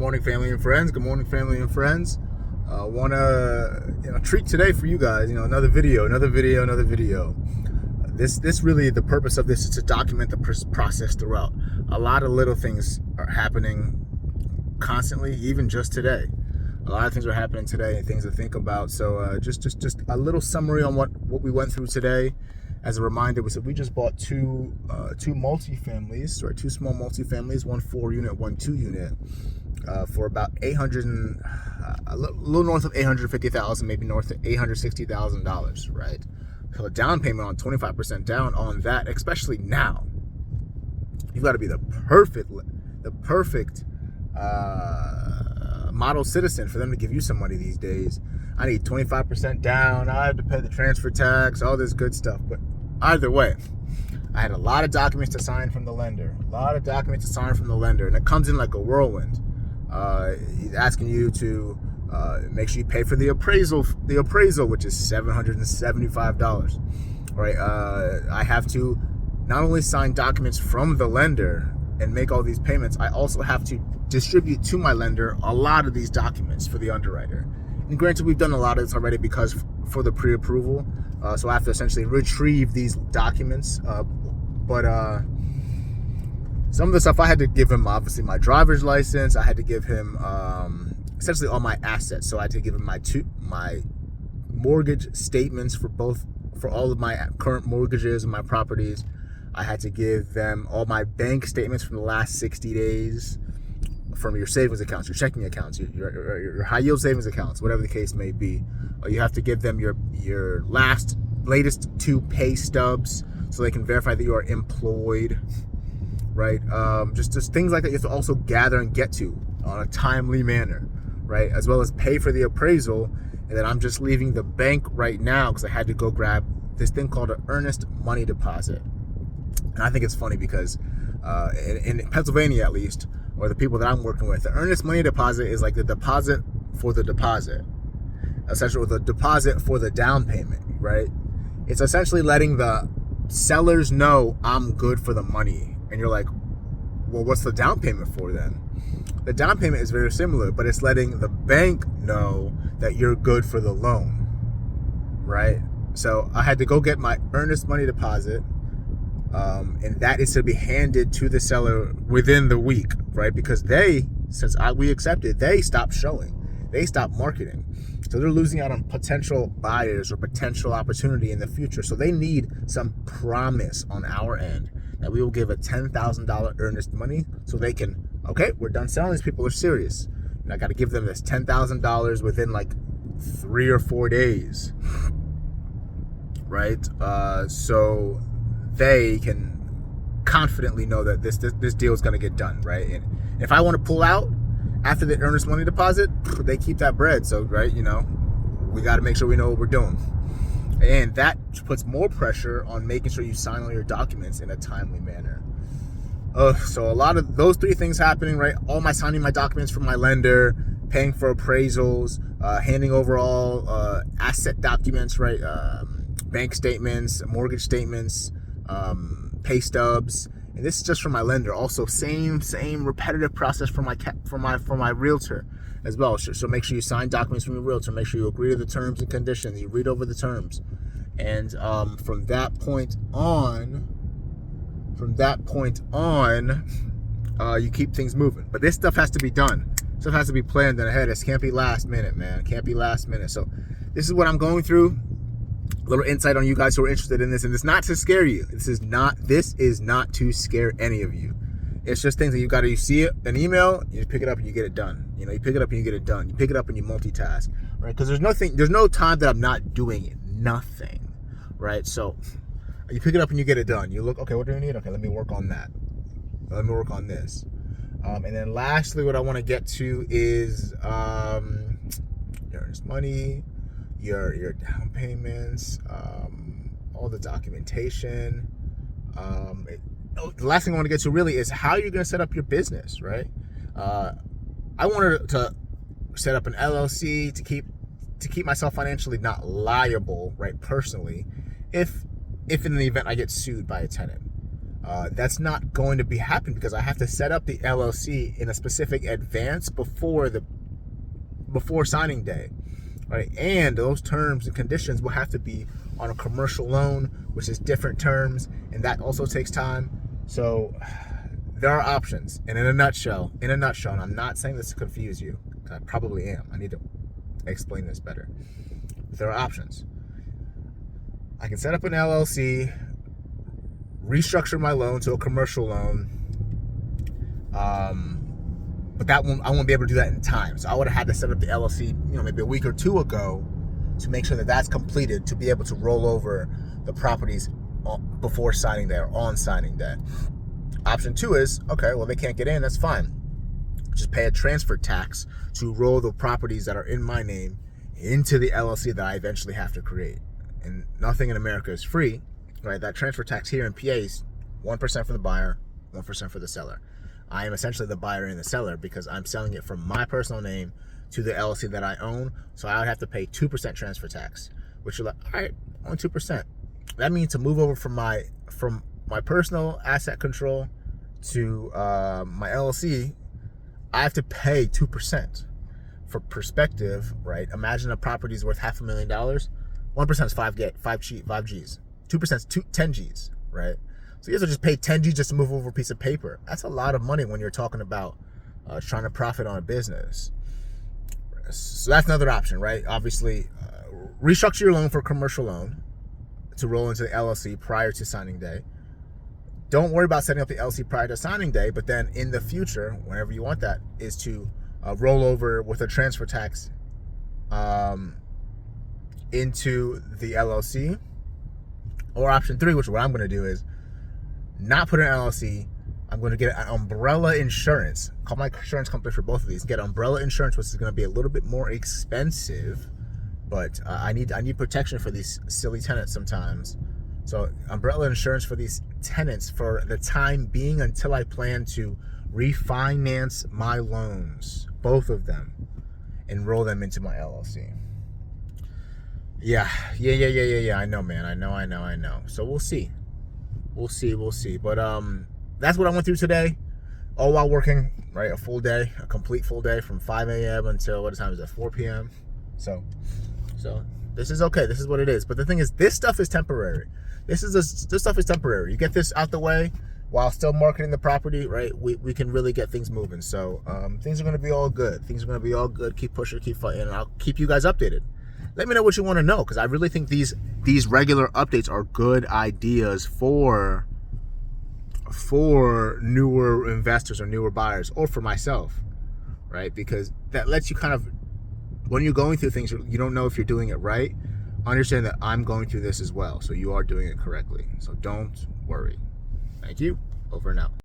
morning, family and friends. Good morning, family and friends. Want to treat today for you guys. Another video. This really, the purpose of this is to document the process throughout. A lot of little things are happening constantly, even just today. A lot of things are happening today and things to think about. So just a little summary on what we went through today. As a reminder, we just bought two multifamilies, right? Two small multifamilies, one 4-unit, one 2-unit, for about a little north of $850,000, maybe north of $860,000, right? So a down payment on 25% down on that, especially now, you've got to be the perfect model citizen for them to give you some money these days. I need 25% down. I have to pay the transfer tax, all this good stuff. But either way, I had a lot of documents to sign from the lender. And it comes in like a whirlwind. He's asking you to make sure you pay for the appraisal, which is $775. Right? I have to not only sign documents from the lender and make all these payments, I also have to distribute to my lender a lot of these documents for the underwriter. And granted, we've done a lot of this already because for the pre-approval, so I have to essentially retrieve these documents. But some of the stuff I had to give him, obviously my driver's license. I had to give him essentially all my assets. So I had to give him my mortgage statements for all of my current mortgages and my properties. I had to give them all my bank statements from the last 60 days. From your savings accounts, your checking accounts, your high yield savings accounts, whatever the case may be. You have to give them your latest 2 pay stubs so they can verify that you are employed, right? Just things like that you have to also gather and get to on a timely manner, right? As well as pay for the appraisal. And then I'm just leaving the bank right now because I had to go grab this thing called an earnest money deposit. And I think it's funny because in Pennsylvania, at least, or the people that I'm working with, the earnest money deposit is like the deposit for the deposit, essentially, the deposit for the down payment, right? It's essentially letting the sellers know I'm good for the money. And you're like, well, what's the down payment for then? The down payment is very similar, but it's letting the bank know that you're good for the loan, right? So I had to go get my earnest money deposit. And that is to be handed to the seller within the week, right? Because we accepted, they stopped showing, they stopped marketing. So they're losing out on potential buyers or potential opportunity in the future. So they need some promise on our end that we will give a $10,000 earnest money so they can, okay, we're done selling. These people are serious. And I got to give them this $10,000 within like 3 or 4 days, right? So they can confidently know that this deal is going to get done, right? And if I want to pull out after the earnest money deposit, they keep that bread. So, right, we got to make sure we know what we're doing. And that puts more pressure on making sure you sign all your documents in a timely manner. So a lot of those 3 things happening, right? All my signing my documents from my lender, paying for appraisals, handing over all asset documents, right? Bank statements, mortgage statements, pay stubs, and this is just from my lender. Also, same repetitive process for my realtor as well. So make sure you sign documents from your realtor. Make sure you agree to the terms and conditions. You read over the terms, and from that point on, you keep things moving. But this stuff has to be done. Stuff has to be planned and ahead. It can't be last minute, man. It can't be last minute. So this is what I'm going through. A little insight on you guys who are interested in this, and it's not to scare you. This is not to scare any of you. It's just things that you see it, an email, you pick it up and you get it done. You pick it up and you get it done. You pick it up and you multitask, right? Because there's no time that I'm not doing nothing, right? So you pick it up and you get it done. You look, okay, what do I need? Okay, let me work on that. Let me work on this. And then lastly, what I want to get to is your earnest money, your down payments, all the documentation. The last thing I want to get to really is how you're going to set up your business, right? I wanted to set up an LLC to keep myself financially not liable, right, personally, if in the event I get sued by a tenant. That's not going to be happening because I have to set up the LLC in a specific advance before signing day, right? And those terms and conditions will have to be on a commercial loan, which is different terms, and that also takes time. So there are options. And in a nutshell, and I'm not saying this to confuse you, I probably am. I need to explain this better. There are options. I can set up an LLC, restructure my loan to a commercial loan, but I won't be able to do that in time. So I would have had to set up the LLC, maybe a week or two ago, to make sure that that's completed, to be able to roll over the properties before signing day or on signing day. Option 2 is, okay, well, they can't get in, that's fine. Just pay a transfer tax to roll the properties that are in my name into the LLC that I eventually have to create. And nothing in America is free, right? That transfer tax here in PA is 1% for the buyer, 1% for the seller. I am essentially the buyer and the seller because I'm selling it from my personal name to the LLC that I own. So I would have to pay 2% transfer tax, which you're like, all right, only 2%. That means to move over from my personal asset control to my LLC, I have to pay 2%. For perspective, right? Imagine a property is worth $500,000. 1% is 5 G's. 2% is 10 G's, right? So you have to just pay 10 G's just to move over a piece of paper. That's a lot of money when you're talking about trying to profit on a business. So that's another option, right? Obviously, restructure your loan for a commercial loan to roll into the LLC prior to signing day. Don't worry about setting up the LLC prior to signing day, but then in the future, whenever you want that, is to roll over with a transfer tax into the LLC. Or option 3, which what I'm going to do is not put an LLC. I'm going to get an umbrella insurance. Call my insurance company for both of these. Get umbrella insurance, which is going to be a little bit more expensive, but I need protection for these silly tenants sometimes. So umbrella insurance for these tenants for the time being until I plan to refinance my loans, both of them, and roll them into my LLC. Yeah. I know, man. I know. So we'll see. But that's what I went through today, all while working, right? A complete full day from 5 a.m. until, what time is it? 4 p.m. So this is okay. This is what it is. But the thing is, this stuff is temporary. This stuff is temporary. You get this out the way while still marketing the property, right? We can really get things moving. So things are going to be all good. Keep pushing, keep fighting, and I'll keep you guys updated. Let me know what you want to know, because I really think these regular updates are good ideas for newer investors or newer buyers, or for myself, right? Because that lets you kind of, when you're going through things, you don't know if you're doing it right. Understand that I'm going through this as well, so you are doing it correctly. So don't worry. Thank you. Over and out.